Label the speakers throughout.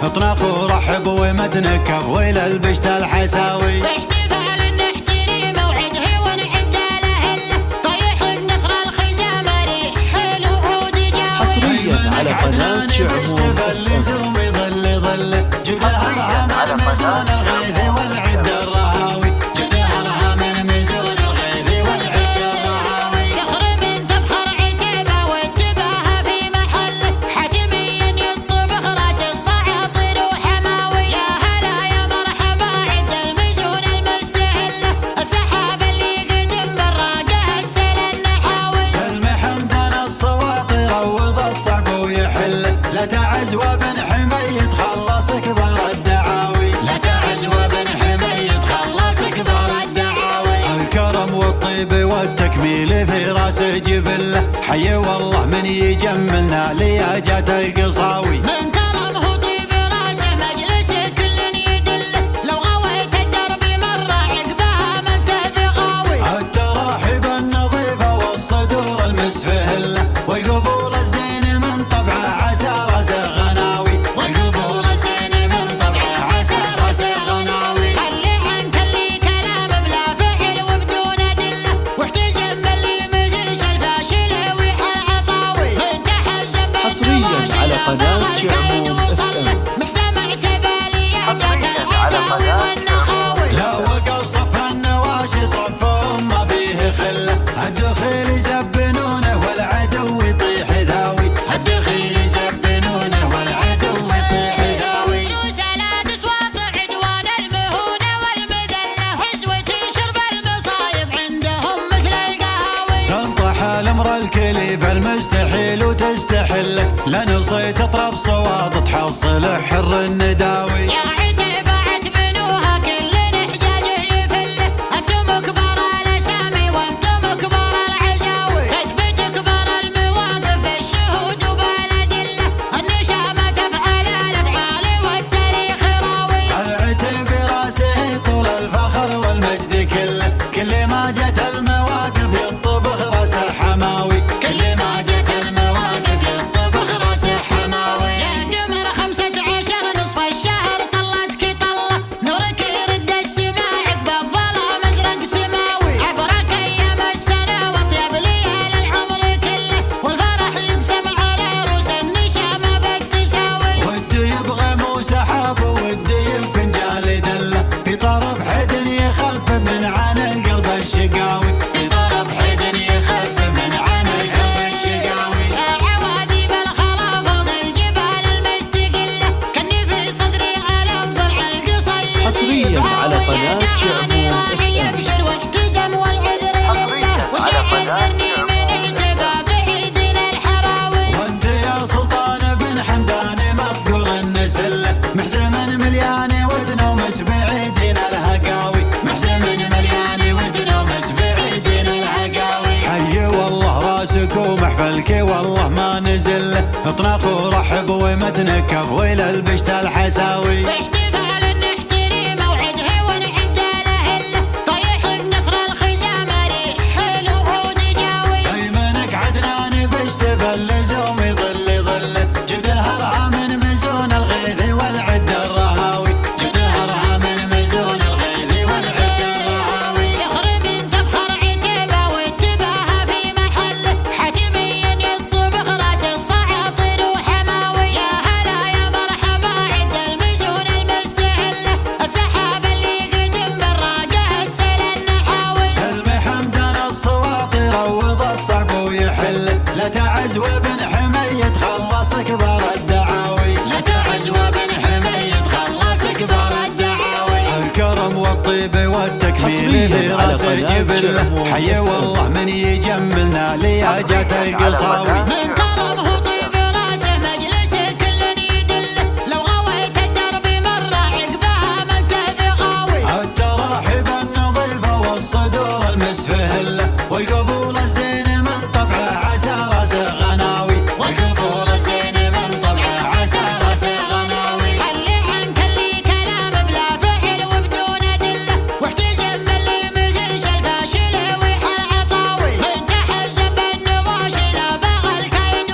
Speaker 1: اطنخ ورحب ومتنكف ويل البشت الحساوي.
Speaker 2: باحتفال نحتري موعده ونعد له هله طيح النصر الخزام ريح الوعود جاوي.
Speaker 3: حصريا على قناة شعمون
Speaker 1: لزوم يظل ظل جدارها من مزون الغيث والعد الرهاوي. جدارها من مزون الغيث والعد الرهاوي.
Speaker 2: يخرب تبخر عتبه واتباها في محله حتميا يطبخ راس الصعاطر وحماوي. يا هلا يا مرحبا عد المزون المستهله السحاب اللي قدم براقه السل النحاوي.
Speaker 1: سلم حمدان الصواطر روض الصعب ويحل لا تعز وابن حميد خلص كبر الدعاوي.
Speaker 2: لا تعز وابن حميد خلص كبر الدعاوي.
Speaker 1: الكرم والطيب والتكميل في راسه جبله حي والله من يجملنا لياجات القصاوي.
Speaker 2: من كرمه طيب راسه مجلسه كل يدله لو غويت الدرب مره عقبها ما انت بغاوي.
Speaker 1: التراحب النظيفه والصدور المسفهله والقبول الزين من طبعه عسى راسه غناوي.
Speaker 2: والقبول الزين من طبعه عسى راسه غناوي. خلي عنك اللي كلام بلا فعل وبدون ادله واحتزم باللي مثل شلفاشل ويحل عطاوي. انت حزم
Speaker 3: حصرياً على قناة
Speaker 2: الكيد
Speaker 3: شعمون
Speaker 2: وصله محسمع تبالي جات العزاوي والنخاوي.
Speaker 1: لا وقف صف النواشي صف ما فيه خله الدخيل يزبنونه والعدو يطيح ذاوي.
Speaker 2: الدخيل يزبنونه والعدو يطيح ذاوي. دروس لا تسواط عدوان المهونه والمذله حزوة شرب المصايب عندهم مثل القهاوي.
Speaker 1: تنطح الامر الكليف المستحيل وتستحل لنصيت اطرف صواد تحصل حر النداوي.
Speaker 2: يا عتبة عتبنوها كل حجاجه يفله انتم كبار الاسامي وانتم كبار العزاوي. تثبت كبار المواقف بالشهود وبالادله النشامه تفعل الافعال والتاريخ راوي.
Speaker 1: العتب راسه طول الفخر والمجد كله كل ما جت المواقف يطبخ راسه حماوي.
Speaker 2: كل ما جت المواقف يطبخ راسه حماوي. يا قمر 15 نصف الشهر طلتك طله نورك يرد السماء عقب الظلام ازرق سماوي. عبرك ايام السنه واطيب ليال العمر كله والفرح يقسم على روس النشامه بالتساوي.
Speaker 1: ودي يبغى مو سحاب ودي بفنجال دله في طرف حد يخفف من عن القلب الشقاوي.
Speaker 2: في طرف حد يخفف من عن القلب الشقاوي. يا عوادي بالخلا فوق الجبال المستقله كني في صدري على الضلع القصير.
Speaker 3: حصرياً على قناة شعمون
Speaker 2: راعي ابشر واحتزم والعذر لله وش يعذرني من اعتبى بعيدنا الحراوي.
Speaker 1: وانت يا سلطان بن حمدان مصقول النسله محزم مليان وتنومس بعيدين الهقاوي.
Speaker 2: محزم مليان وتنومس بعيدنا الهقاوي.
Speaker 1: حي والله راسك ومحفلك والله ما نزل اطنخ ورحب ومتنكف ويل البشت الحساوي.
Speaker 2: باحتفال نحتري موعده ونعد له هله طيح النصر الخزام ريح الوعود جاوي.
Speaker 1: ايمنك عدنان بيشتفل لزوم يظل ظل جدهرها من مزون الغيث والعد الرهاوي.
Speaker 2: جدهرها من مزون الغيث والعد الرهاوي. يخرب تبخر عتبه واتباها في محله حتميا يطبخ راس الصعاطر وحماوي. يا هلا يا مرحبا عد المزون المستهله السحاب اللي قدم براقه السل النحاوي.
Speaker 1: سلم حمدان الصواطر روض الصعب ويحل لا تعز وابن حميد خلص كبر الدعاوي.
Speaker 2: لا تعز وابن حميد خلص كبر الدعاوي.
Speaker 1: الكرم والطيب والتكميل في
Speaker 3: حصرياً على
Speaker 1: راسه
Speaker 3: قناة
Speaker 1: جبله
Speaker 3: شعمون
Speaker 1: حي والله من يجملنا لياجات القصاوي.
Speaker 2: من كرمه طيب راسه مجلسه كل يدله لو غويت الدرب مره عقبها ما انت بغاوي.
Speaker 1: التراحب النظيفه والصدور المسفهله والقبول الزين من طبعه عسى راسه غناوي.
Speaker 2: والقبول الزين من طبعه عسى راسه غناوي. خلي عنك اللي كلام بلا فعل وبدون ادله واحتزم باللي مثل شلفاشل ويحل عطاوي. انت حزم بالنواشي لا بغى الكيد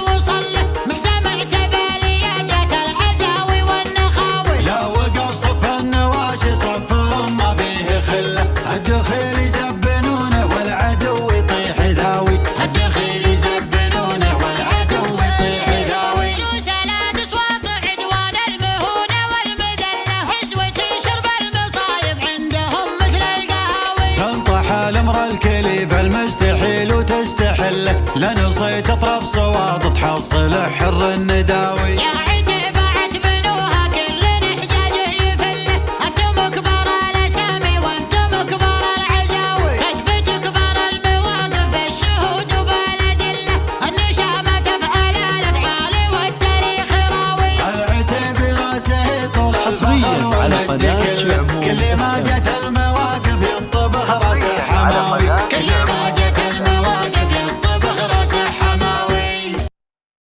Speaker 1: لنصيت اطرف صواد تحصل حر النداوي.